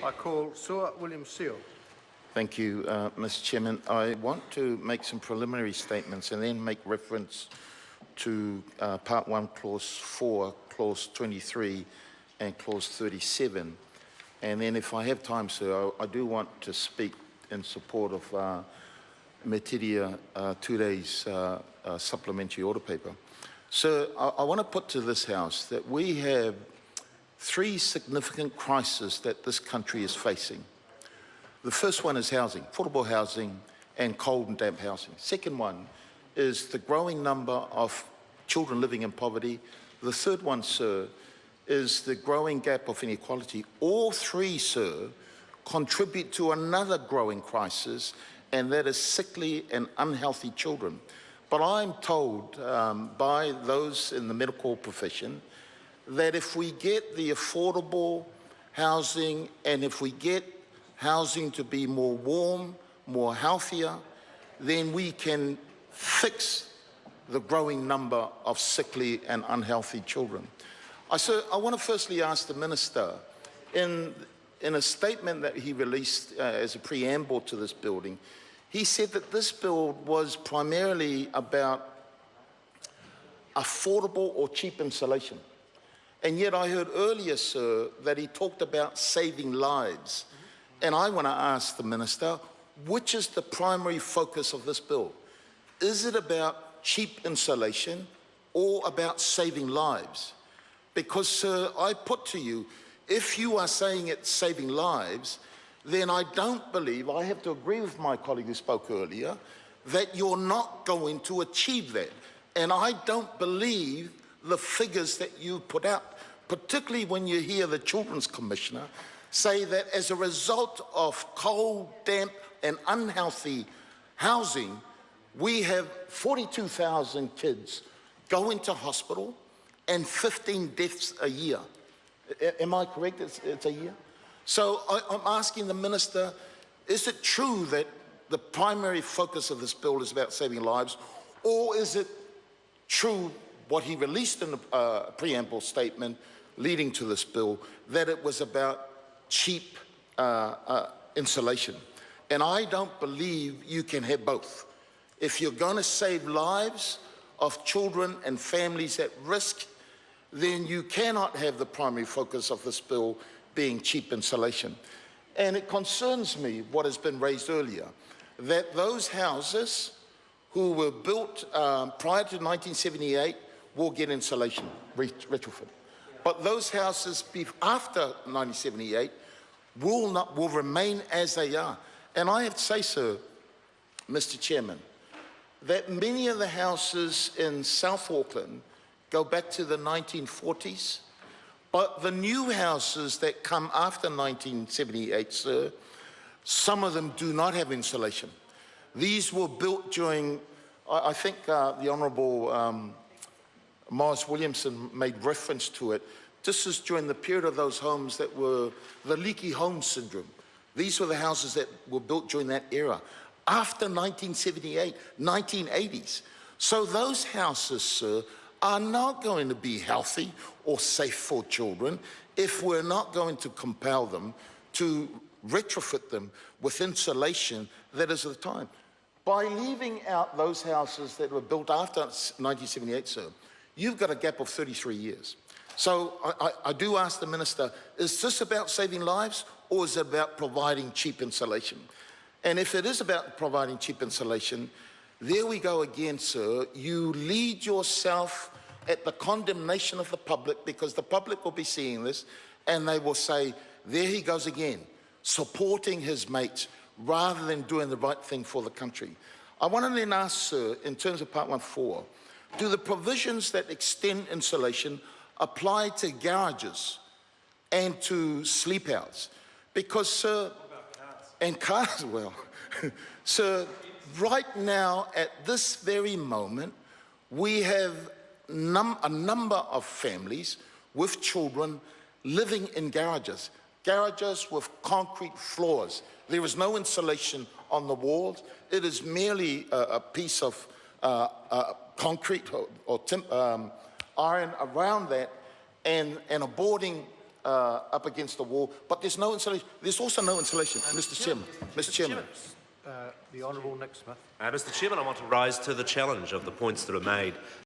I call Stuart William Seal. Thank you, Mr. Chairman. I want to make some preliminary statements and then make reference to Part 1, Clause 4, Clause 23 and Clause 37. And then if I have time, sir, I do want to speak in support of Metidia Ture's supplementary order paper. Sir, I want to put to this House that we have three significant crises that this country is facing. The first one is housing, affordable housing and cold and damp housing. Second one is the growing number of children living in poverty. The third one, sir, is the growing gap of inequality. All three, sir, contribute to another growing crisis, and that is sickly and unhealthy children. But I'm told by those in the medical profession that if we get the affordable housing and if we get housing to be more warm, more healthier, then we can fix the growing number of sickly and unhealthy children. I want to firstly ask the Minister, in a statement that he released as a preamble to this building, he said that this bill was primarily about affordable or cheap insulation. And yet I heard earlier, sir, that he talked about saving lives. And I want to ask the Minister, which is the primary focus of this bill? Is it about cheap insulation or about saving lives? Because, sir, I put to you, if you are saying it's saving lives, then I don't believe, I have to agree with my colleague who spoke earlier, that you're not going to achieve that. And I don't believe the figures that you put out, particularly when you hear the Children's Commissioner say that as a result of cold, damp and unhealthy housing, we have 42,000 kids go into hospital and 15 deaths a year. Am I correct? It's a year? So I'm asking the Minister, is it true that the primary focus of this bill is about saving lives, or is it true what he released in the preamble statement leading to this bill, that it was about cheap insulation? And I don't believe you can have both. If you're going to save lives of children and families at risk, then you cannot have the primary focus of this bill being cheap insulation. And it concerns me what has been raised earlier, that those houses who were built prior to 1978 will get insulation retrofit. But those houses after 1978 will remain as they are. And I have to say, sir, Mr. Chairman, that many of the houses in South Auckland go back to the 1940s, but the new houses that come after 1978, sir, some of them do not have insulation. These were built during, I think the Honourable Morris Williamson made reference to it. This is during the period of those homes that were the leaky home syndrome. These were the houses that were built during that era, after 1978, 1980s. So those houses, sir, are not going to be healthy or safe for children if we're not going to compel them to retrofit them with insulation that is of the time. By leaving out those houses that were built after 1978, sir, you've got a gap of 33 years. So I do ask the Minister, is this about saving lives or is it about providing cheap insulation? And if it is about providing cheap insulation, there we go again, sir. You lead yourself at the condemnation of the public, because the public will be seeing this and they will say, there he goes again, supporting his mates rather than doing the right thing for the country. I want to then ask, sir, in terms of Part 1.4, do the provisions that extend insulation apply to garages and to sleep outs? Because, sir, and cars, well, sir, right now, at this very moment, we have a number of families with children living in garages with concrete floors. There is no insulation on the walls. It is merely a piece of concrete or iron around that and a boarding up against the wall, but there's no insulation. There's also no insulation, Mr. Chairman. Mr. Chairman. The Honourable Nick Smith. Mr. Chairman, I want to rise to the challenge of the points that are made